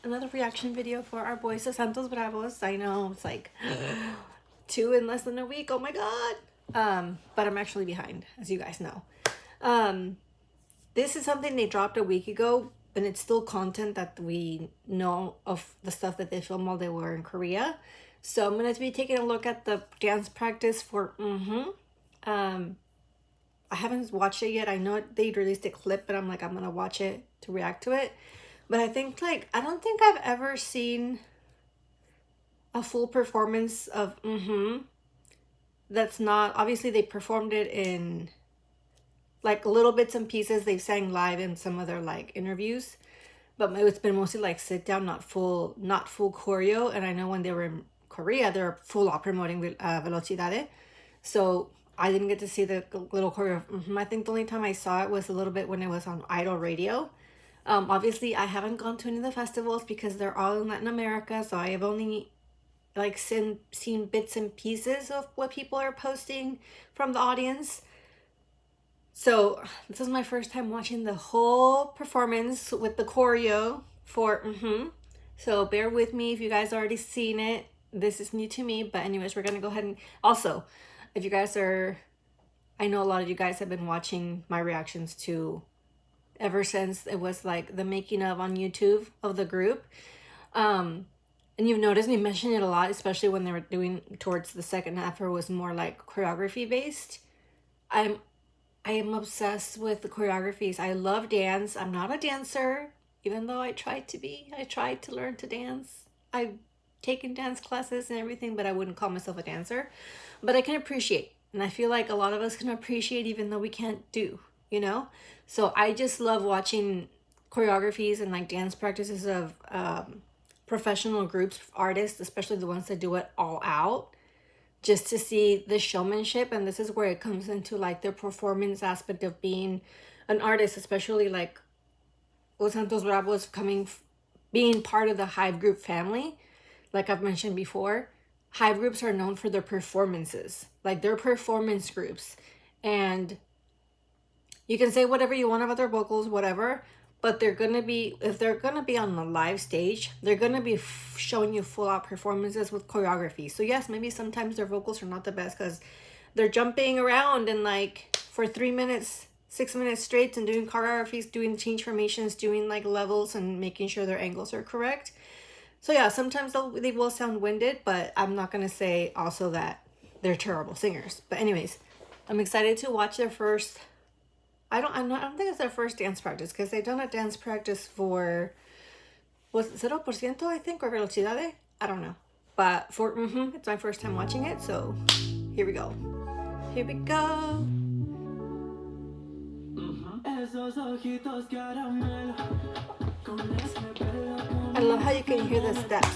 Another reaction video for our boys, the Santos Bravos. I know it's like 2 in less than a week. Oh my god. But I'm actually behind, as you guys know. This is something they dropped a week ago, and it's still content that we know of the stuff that they filmed while they were in Korea. So I'm gonna be taking a look at the dance practice for I haven't watched it yet. I know they released a clip, but I'm gonna watch it to react to it. But I think I don't think I've ever seen a full performance of that's not, obviously they performed it in like little bits and pieces. They sang live in some of their like interviews, but it's been mostly like sit down, not full choreo. And I know when they were in Korea, they were full out promoting Velocidade. So I didn't get to see the little choreo. I think the only time I saw it was a little bit when it was on Idol Radio. Obviously I haven't gone to any of the festivals because they're all in Latin America, so I have only like seen bits and pieces of what people are posting from the audience. So this is my first time watching the whole performance with the choreo for so bear with me if you guys already seen it. This is new to me, but anyways, we're gonna go ahead and also, if you guys are, I know a lot of you guys have been watching my reactions to ever since it was like the making of on YouTube of the group. And you've noticed me mention it a lot, especially when they were doing towards the second half, or it was more like choreography based. I am obsessed with the choreographies. I love dance. I'm not a dancer, even though I tried to be. I tried to learn to dance. I've taken dance classes and everything, but I wouldn't call myself a dancer. But I can appreciate, and I feel like a lot of us can appreciate even though we can't do, you know? So I just love watching choreographies and like dance practices of professional groups, artists, especially the ones that do it all out, just to see the showmanship. And this is where it comes into like the performance aspect of being an artist, especially like Santos Bravos being part of the Hive group family. Like I've mentioned before, Hive groups are known for their performances, like their performance groups. And you can say whatever you want about their vocals, whatever, but they're gonna be, if they're gonna be on the live stage, they're gonna be showing you full out performances with choreography. So yes, maybe sometimes their vocals are not the best because they're jumping around and like for 3 minutes, 6 minutes straight, and doing choreographies, doing change formations, doing like levels and making sure their angles are correct. So yeah, sometimes they will sound winded, but I'm not gonna say also that they're terrible singers. But anyways, I'm excited to watch their first, I don't think it's their first dance practice, because they've done a dance practice for, was it 0%, I think, or Velocidade? I don't know. But for it's my first time watching it, so here we go. Here we go. I love how you can hear the steps.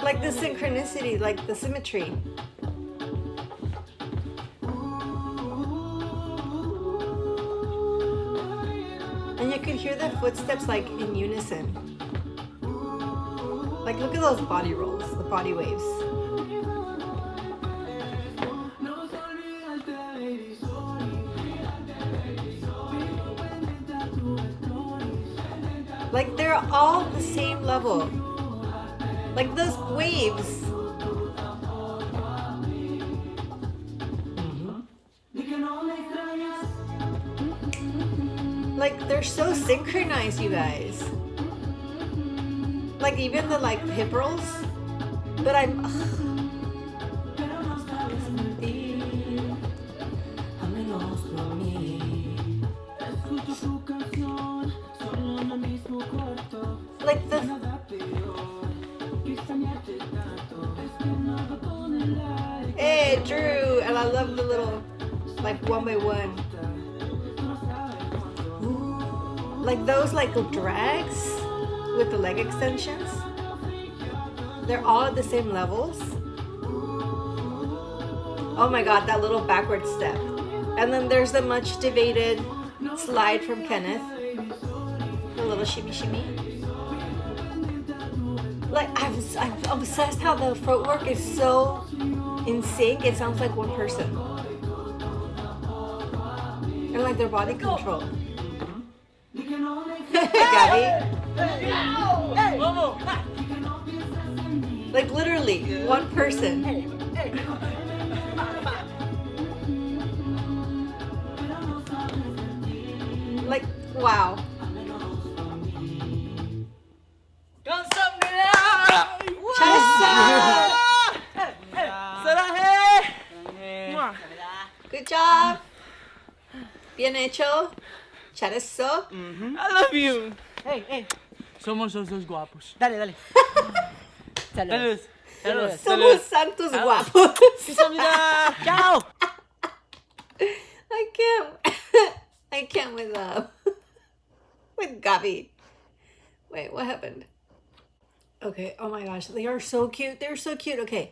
Like the synchronicity, like the symmetry. And you can hear the footsteps like in unison. Like look at those body rolls, the body waves. Like they're all the same level. Like those waves. Like they're so synchronized, you guys. Like even the like hip rolls. But like the, hey Drew, and I love the little like one by one, like those like drags with the leg extensions. They're all at the same levels. Oh my god, that little backward step. And then there's the much debated slide from Kenneth, the little shimmy shimmy. Like I'm obsessed how the footwork is so in sync. It sounds like one person. and like their body control. Gabby. Like literally, one person. Like, wow. Good job. Bien hecho. Chareso. I love you. Hey. Somos los dos guapos. Dale. Salud. Somos Santos Bravos. Ciao. I can't with Gabby. Wait, what happened? Okay, oh my gosh, they are so cute. They're so cute. Okay,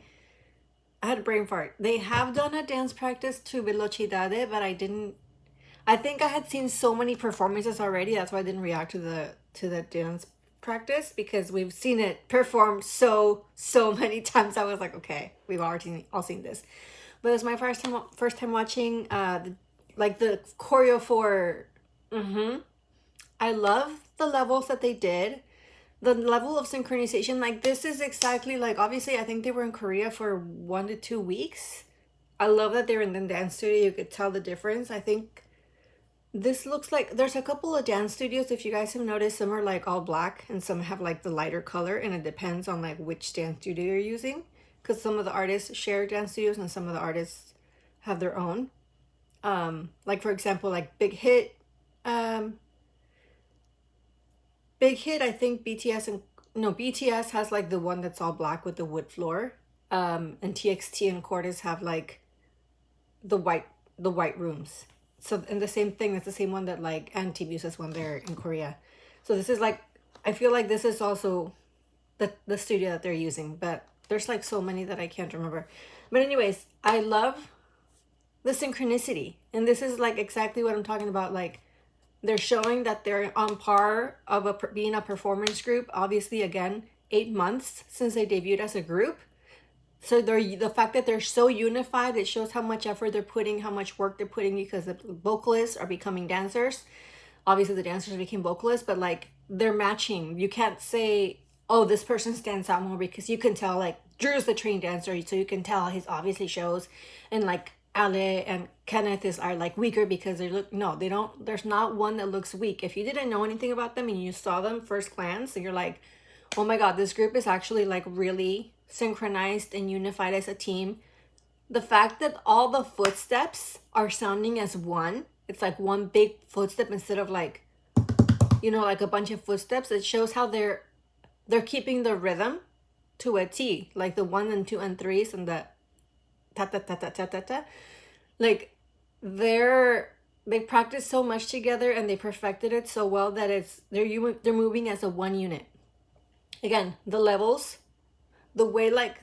I had a brain fart. They have done a dance practice to Velocidade, but I think I had seen so many performances already. That's why I didn't react to the dance practice, because we've seen it performed so many times. I was like, okay, we've already all seen this. But it's my first time watching the choreo for. I love the levels that they did. The level of synchronization, like this is exactly like, obviously I think they were in Korea for 1 to 2 weeks. I love that they're in the dance studio. You could tell the difference. I think this looks like, there's a couple of dance studios, if you guys have noticed, some are like all black and some have like the lighter color, and it depends on like which dance studio you're using, because some of the artists share dance studios and some of the artists have their own. Like for example, like Big Hit, I think BTS has like the one that's all black with the wood floor. And TXT and Cordes have like the white rooms. So, and the same thing, that's the same one that like NTV uses when they're in Korea. So this is like, I feel like this is also the studio that they're using, but there's like so many that I can't remember. But anyways, I love the synchronicity, and this is like exactly what I'm talking about. Like, they're showing that they're on par of being a performance group. Obviously, again, 8 months since they debuted as a group. So the fact that they're so unified, it shows how much effort they're putting, how much work they're putting, because the vocalists are becoming dancers. Obviously, the dancers became vocalists, but like they're matching. You can't say, oh, this person stands out more, because you can tell like Drew's the trained dancer, so you can tell his obviously shows, and like Ale and Kenneth are like weaker because they don't, there's not one that looks weak. If you didn't know anything about them and you saw them first glance, and you're like, oh my god, this group is actually like really synchronized and unified as a team. The fact that all the footsteps are sounding as one, it's like one big footstep instead of like, like a bunch of footsteps. It shows how they're keeping the rhythm to a T, like the 1 and 2 and 3s and the ta ta ta ta ta ta ta. Like they practiced so much together and they perfected it so well that they're moving as a one unit. Again, the levels, the way like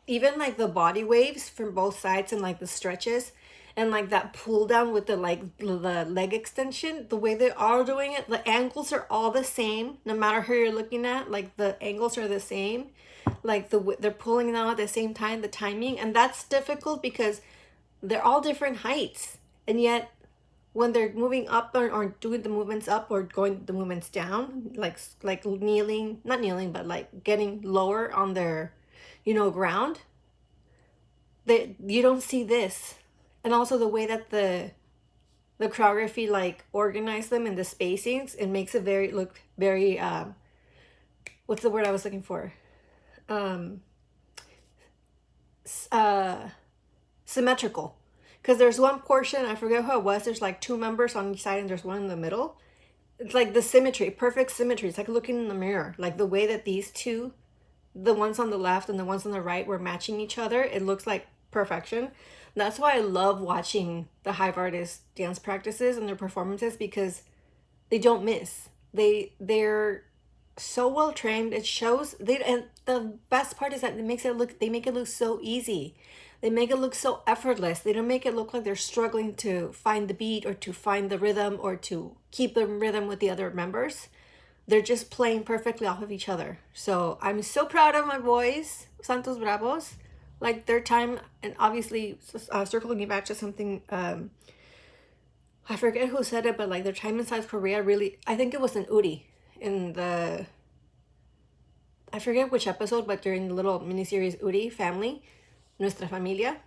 even like the body waves from both sides and like the stretches and like that pull down with the leg extension, the way they are doing it, the angles are all the same no matter who you're looking at. Like the angles are the same, like they're pulling down at the same time, the timing, and that's difficult because they're all different heights, and yet when they're moving up or doing the movements up or going the movements down, like kneeling, not kneeling, but like getting lower on their ground, you don't see this. And also the way that the choreography like organize them in the spacings, it makes it look very what's the word I was looking for, symmetrical. Because there's one portion, I forget who it was, there's like 2 members on each side and there's one in the middle. It's like the symmetry, perfect symmetry. It's like looking in the mirror, like the way that these two, the ones on the left and the ones on the right, were matching each other. It looks like perfection. That's why I love watching the Hive artists dance practices and their performances, because they don't miss. They're so well trained. It shows. And the best part is that they make it look so easy. They make it look so effortless. They don't make it look like they're struggling to find the beat or to find the rhythm or to keep the rhythm with the other members. They're just playing perfectly off of each other. So I'm so proud of my boys, Santos Bravos. Like their time, and obviously circling back to something I forget who said it, but like their time in South Korea really, I think it was in Uri, in the, I forget which episode, but during the little miniseries Uri Family, Nuestra Familia,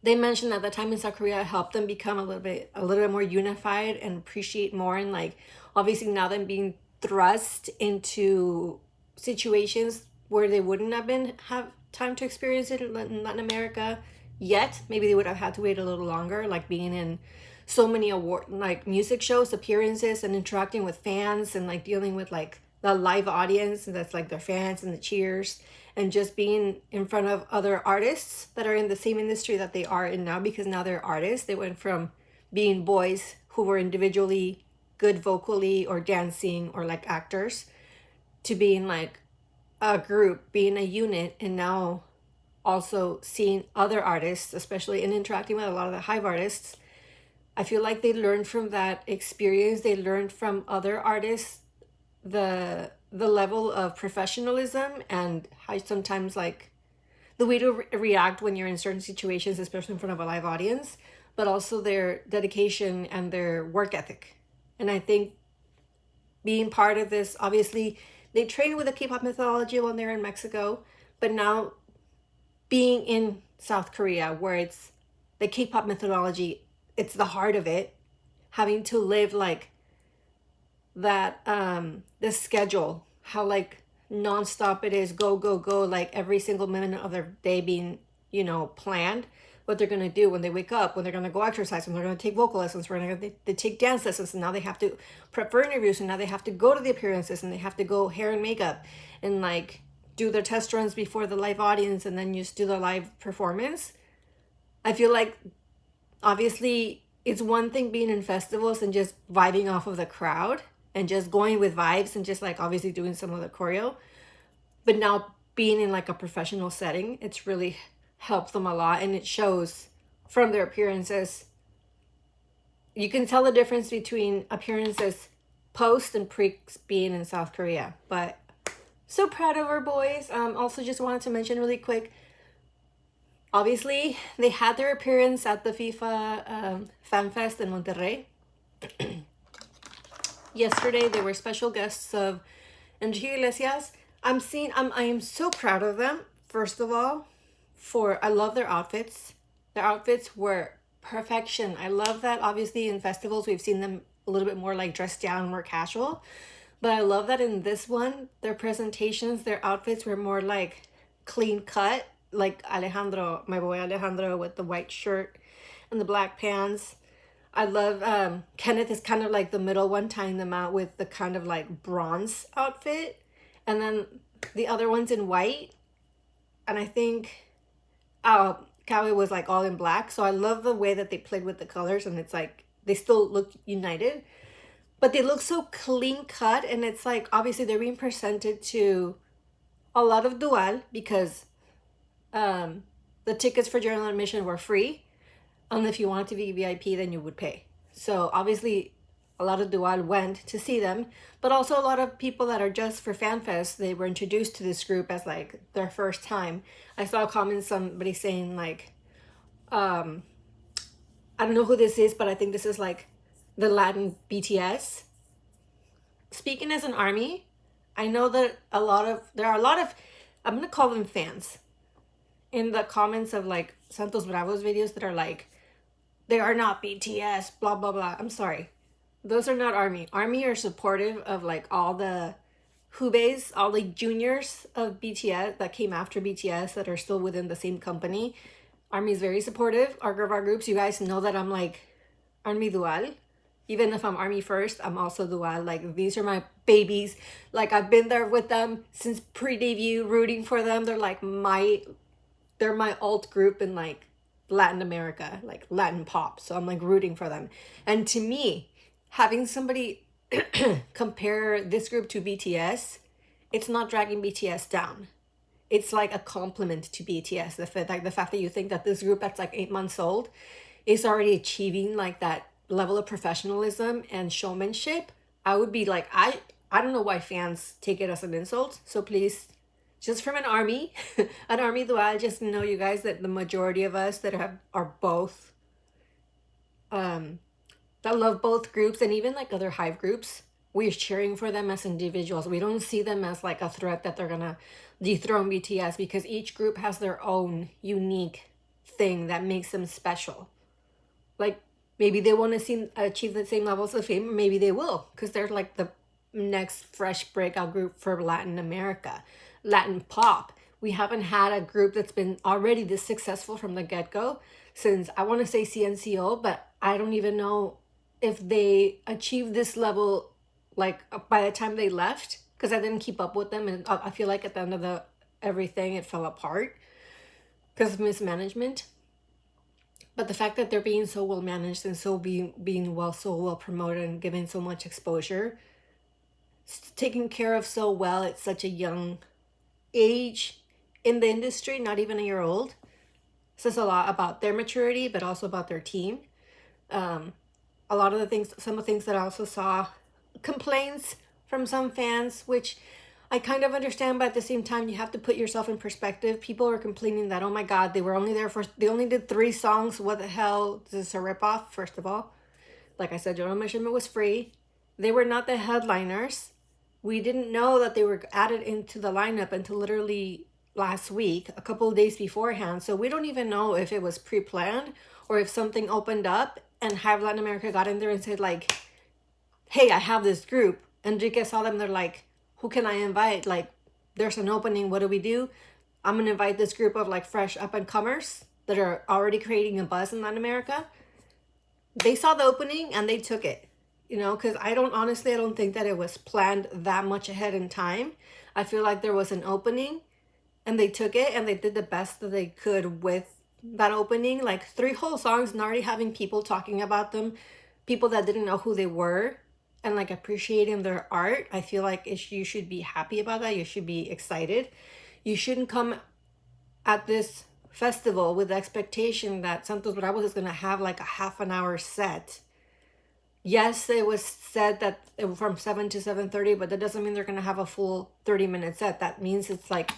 they mentioned that the time in South Korea helped them become a little bit more unified and appreciate more, and like obviously now them being thrust into situations where they wouldn't have time to experience it in Latin America yet. Maybe they would have had to wait a little longer, like being in so many award like music shows, appearances, and interacting with fans, and like dealing with like the live audience, and that's like their fans and the cheers, and just being in front of other artists that are in the same industry that they are in now, because now they're artists. They went from being boys who were individually good vocally or dancing or like actors to being like a group, being a unit, and now also seeing other artists, especially, and interacting with a lot of the Hive artists. I feel like they learned from that experience. They learned from other artists the level of professionalism, and how sometimes like the way to react when you're in certain situations, especially in front of a live audience, but also their dedication and their work ethic. And I think being part of this, obviously they trained with the K-pop methodology when they're in Mexico, but now being in South Korea, where it's the K-pop methodology, it's the heart of it, having to live like that, the schedule, how like nonstop it is, go go go, like every single minute of their day being, planned, what they're gonna do when they wake up, when they're gonna go exercise, when they're gonna take vocal lessons, when they take dance lessons, and now they have to prep for interviews, and now they have to go to the appearances, and they have to go hair and makeup, and like do their test runs before the live audience, and then just do the live performance. I feel like obviously it's one thing being in festivals and just vibing off of the crowd and just going with vibes and just like obviously doing some of the choreo, but now being in like a professional setting, it's really helped them a lot, and it shows from their appearances. You can tell the difference between appearances post and pre being in South Korea. But so proud of our boys. Also just wanted to mention really quick, obviously they had their appearance at the FIFA FanFest in Monterrey. Yesterday they were special guests of Enrique Iglesias. I am so proud of them, first of all, I love their outfits. Their outfits were perfection. I love that obviously in festivals we've seen them a little bit more like dressed down, more casual. But I love that in this one, their presentations, their outfits were more like clean cut, like Alejandro, my boy Alejandro, with the white shirt and the black pants. I love Kenneth is kind of like the middle one, tying them out with the kind of like bronze outfit, and then the other one's in white, and I think Kawi was like all in black. So I love the way that they played with the colors, and it's like they still look united, but they look so clean cut, and it's like obviously they're being presented to a lot of dual, because the tickets for general admission were free. And if you wanted to be VIP, then you would pay. So obviously a lot of dual went to see them, but also a lot of people that are just for FanFest, they were introduced to this group as like their first time. I saw a comment, somebody saying like, I don't know who this is, but I think this is like the Latin BTS. Speaking as an ARMY, I know that there are a lot of, I'm gonna call them fans, in the comments of like Santos Bravos videos that are like, they are not BTS, blah, blah, blah. I'm sorry. Those are not ARMY. ARMY are supportive of like all the Hubes, all the juniors of BTS that came after BTS that are still within the same company. ARMY is very supportive. Our groups, you guys know that I'm like ARMY dual. Even if I'm ARMY first, I'm also dual. Like these are my babies. Like I've been there with them since pre-debut, rooting for them. They're my alt group in like Latin America, like Latin pop. So I'm like rooting for them. And to me, having somebody compare this group to BTS, it's not dragging BTS down. It's like a compliment to BTS. The fact that you think that this group that's like 8 months old is already achieving like that level of professionalism and showmanship. I would be like, I don't know why fans take it as an insult. So please, just from an ARMY, an ARMY dual, just know you guys that the majority of us that are both that love both groups, and even like other Hive groups, we're cheering for them as individuals. We don't see them as like a threat that they're gonna dethrone BTS, because each group has their own unique thing that makes them special. Like maybe they want to achieve the same levels of fame, or maybe they will, because they're like the next fresh breakout group for Latin America, Latin pop. We haven't had a group that's been already this successful from the get-go since, I want to say, CNCO, but I don't even know if they achieved this level like by the time they left, because I didn't keep up with them, and I feel like at the end of the everything it fell apart because of mismanagement. But the fact that they're being so well managed and so well promoted and given so much exposure, taken care of so well at such a young age in the industry, not even a year old, says a lot about their maturity, but also about their team. A lot of the things, some of the things that I also saw, complaints from some fans, which I kind of understand, but at the same time, you have to put yourself in perspective. People are complaining that, oh my God, they only did 3 songs. What the hell? Is this a ripoff? First of all, like I said, General Measurement was free. They were not the headliners. We didn't know that they were added into the lineup until literally last week, a couple of days beforehand. So we don't even know if it was pre-planned or if something opened up and Hive Latin America got in there and said like, hey, I have this group. Enrique saw them. They're like, who can I invite? Like, there's an opening. What do we do? I'm going to invite this group of like fresh up and comers that are already creating a buzz in Latin America. They saw the opening and they took it, you know, because I don't think that it was planned that much ahead in time. I feel like there was an opening and they took it and they did the best that they could with that opening. Like 3 whole songs and already having people talking about them, people that didn't know who they were, and like appreciating their art. I feel like you should be happy about that. You should be excited. You shouldn't come at this festival with the expectation that Santos Bravos is going to have like a half an hour set. Yes, it was said that it was from 7 to 7:30, but that doesn't mean they're going to have a full 30-minute set. That means it's like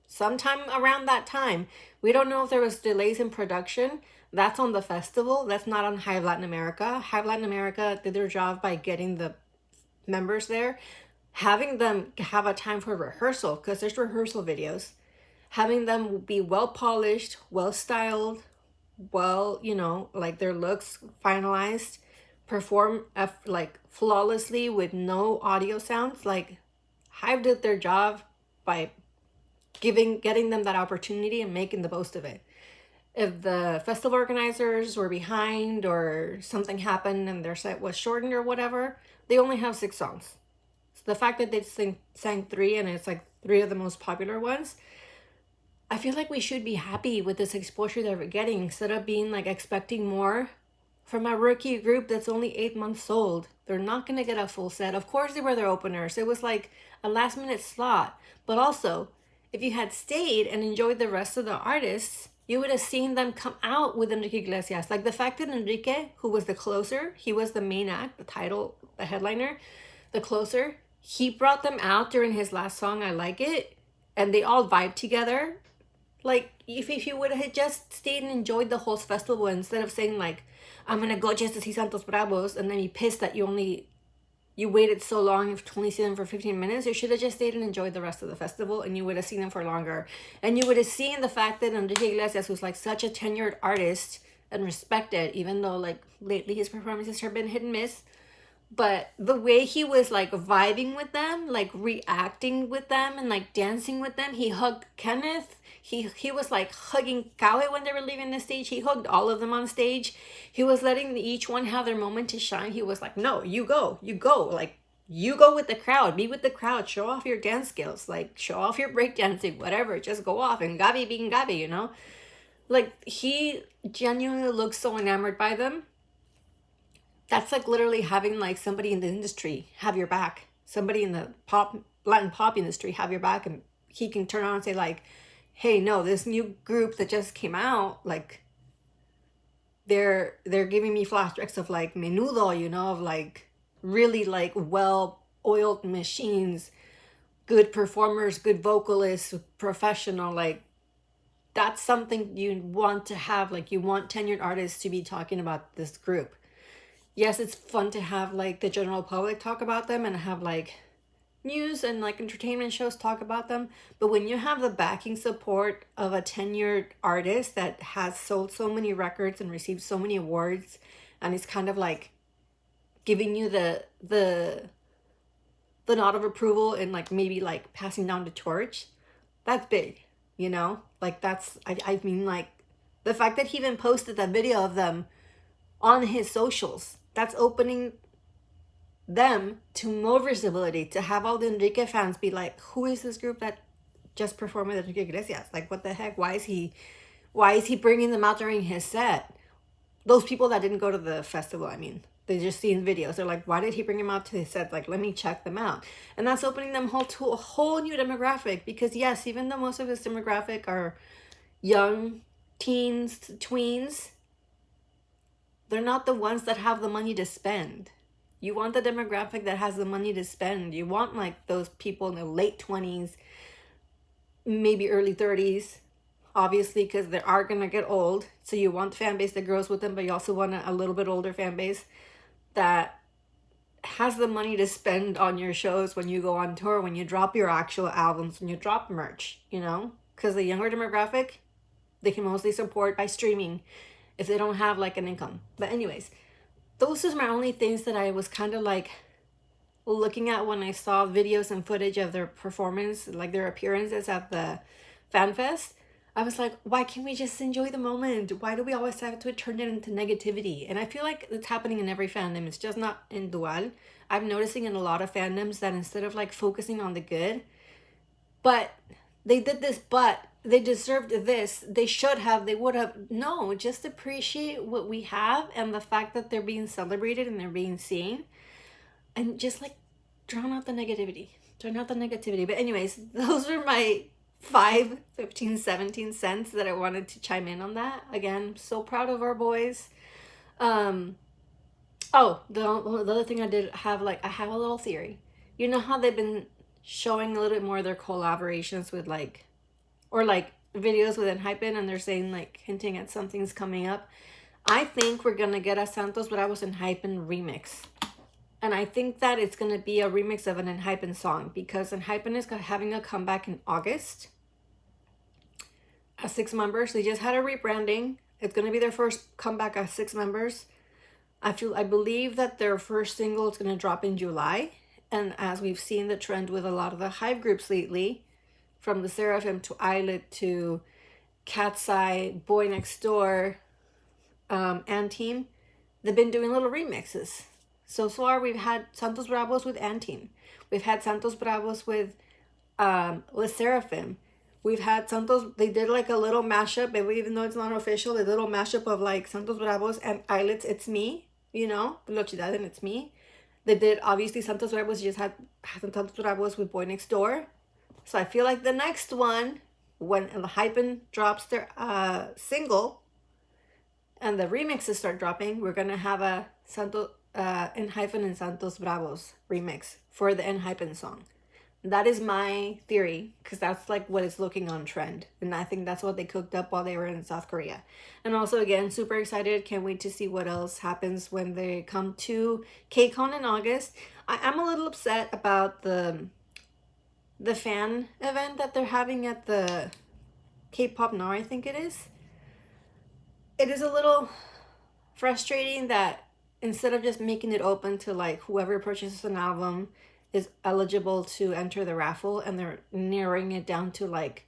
sometime around that time. We don't know if there was delays in production. That's on the festival. That's not on Hive Latin America. Hive Latin America did their job by getting the members there, having them have a time for rehearsal, because there's rehearsal videos, having them be well polished, well styled, well, you know, like their looks finalized, perform like flawlessly with no audio sounds. Like Hive did their job by getting them that opportunity and making the most of it. If the festival organizers were behind or something happened and their set was shortened or whatever, they only have 6 songs. So the fact that they sang 3 and it's like 3 of the most popular ones, I feel like we should be happy with this exposure that we're getting instead of being like expecting more from a rookie group that's only 8 months old. They're not going to get a full set. Of course, they were their openers. It was like a last minute slot. But also, if you had stayed and enjoyed the rest of the artists, you would have seen them come out with Enrique Iglesias. Like the fact that Enrique, who was the closer, he was the main act, the headliner, the closer, he brought them out during his last song, I Like It, and they all vibed together. Like, if you would have just stayed and enjoyed the whole festival instead of saying, like, I'm going to go just to see Santos Bravos, and then be pissed that you waited so long to only see them for 15 minutes. You should have just stayed and enjoyed the rest of the festival, and you would have seen them for longer. And you would have seen the fact that Enrique Iglesias was, like, such a tenured artist and respected, even though, like, lately his performances have been hit and miss. But the way he was like vibing with them, like reacting with them and like dancing with them, he hugged Kenneth. He was like hugging Kawe when they were leaving the stage. He hugged all of them on stage. He was letting each one have their moment to shine. He was like, no, you go. Like, you go with the crowd. Be with the crowd. Show off your dance skills. Like, show off your breakdancing, whatever. Just go off. And Gabi being Gabi, you know? Like, he genuinely looks so enamored by them. That's like literally having like somebody in the industry have your back. Somebody in the Latin pop industry have your back, and he can turn on and say like, hey, no, this new group that just came out, like, they're giving me flashbacks of like Menudo, you know, of like really like well-oiled machines, good performers, good vocalists, professional. Like, that's something you want to have. Like, you want tenured artists to be talking about this group. yes, it's fun to have like the general public talk about them and have like news and like entertainment shows talk about them, but when you have the backing support of a tenured artist that has sold so many records and received so many awards, and it's kind of like giving you the nod of approval and like maybe like passing down the torch, that's big, you know? Like that's I mean like the fact that he even posted that video of them on his socials, that's opening them to more visibility, to have all the Enrique fans be like, who is this group that just performed with Enrique Iglesias? Like, what the heck? Why is he bringing them out during his set? Those people that didn't go to the festival, I mean, they just seen videos. They're like, why did he bring him out to his set? Like, let me check them out. And that's opening them to a whole new demographic, because yes, even though most of his demographic are young teens, tweens, they're not the ones that have the money to spend. You want the demographic that has the money to spend. You want like those people in their late 20s, maybe early 30s, obviously, because they are going to get old. So you want the fan base that grows with them, but you also want a little bit older fan base that has the money to spend on your shows when you go on tour, when you drop your actual albums, when you drop merch, you know? Because the younger demographic, they can mostly support by streaming if they don't have like an income. But anyways, those are my only things that I was kind of like looking at when I saw videos and footage of their performance, like their appearances at the FanFest. I was like, why can't we just enjoy the moment? Why do we always have to turn it into negativity? And I feel like it's happening in every fandom. It's just not in Dual. I'm noticing in a lot of fandoms that instead of like focusing on the good, but they did this, but they deserved this, they should have, they would have. No, just appreciate what we have and the fact that they're being celebrated and they're being seen, and just like drown out the negativity. But anyways, those are my 5, 15, 17 cents that I wanted to chime in on that. Again, so proud of our boys. Oh, the other thing I did have, like, I have a little theory. You know how they've been showing a little bit more of their collaborations with like, or like videos with Enhypen, and they're saying like hinting at something's coming up. I think we're gonna get a Santos Bravos Enhypen remix. And I think that it's gonna be a remix of an Enhypen song, because Enhypen is having a comeback in August as 6 members. They just had a rebranding. It's gonna be their first comeback as 6 members. I believe that their first single is gonna drop in July. And as we've seen the trend with a lot of the Hive groups lately, from the Seraphim to Islet to Cat's Eye, Boy Next Door, and Team, they've been doing little remixes. So far, we've had Santos Bravos with Anteam. We've had Santos Bravos with Le Seraphim. We've had Santos, they did like a little mashup, even though it's not official, a little mashup of like Santos Bravos and Islet's It's Me, you know, Velocidad and It's Me. They did, obviously, Santos Bravos just had Santos Bravos with Boy Next Door. So I feel like the next one, when the Hypen drops their single and the remixes start dropping, we're going to have a Santos Enhypen and Santos Bravos remix for the Enhypen song. That is my theory, because that's like what is looking on trend. And I think that's what they cooked up while they were in South Korea. And also, again, super excited. Can't wait to see what else happens when they come to KCON in August. I am a little upset about the fan event that they're having at the K-Pop Now, I think it is. It is a little frustrating that instead of just making it open to like whoever purchases an album is eligible to enter the raffle, and they're narrowing it down to like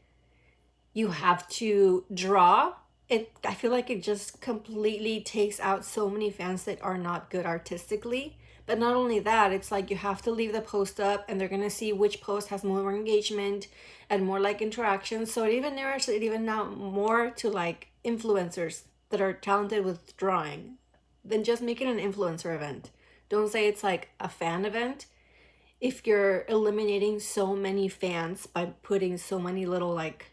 you have to draw it. I feel like it just completely takes out so many fans that are not good artistically. But not only that, it's like you have to leave the post up and they're gonna see which post has more engagement and more like interaction. So it even narrows it even now more to like influencers that are talented with drawing than just making an influencer event. Don't say it's like a fan event if you're eliminating so many fans by putting so many little like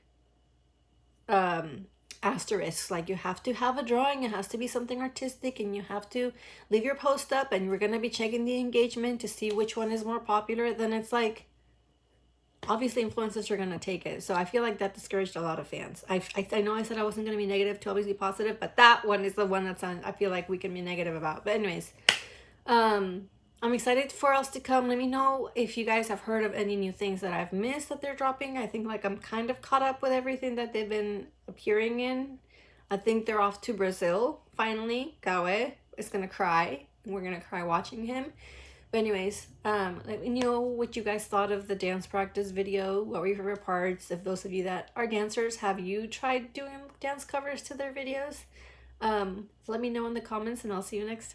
asterisks. Like you have to have a drawing, it has to be something artistic, and you have to leave your post up, and we're gonna be checking the engagement to see which one is more popular. Then it's like obviously influencers are gonna take it. So I feel like that discouraged a lot of fans. I know I said I wasn't gonna be negative to obviously positive, but that one is the one that's on I feel like we can be negative about. But anyways, I'm excited for else to come. Let me know if you guys have heard of any new things that I've missed that they're dropping. I think like I'm kind of caught up with everything that they've been appearing in. I think they're off to Brazil finally. Gawe is gonna cry. We're gonna cry watching him. But anyways, let me know what you guys thought of the dance practice video. What were your favorite parts? If those of you that are dancers, have you tried doing dance covers to their videos? Let me know in the comments and I'll see you next time.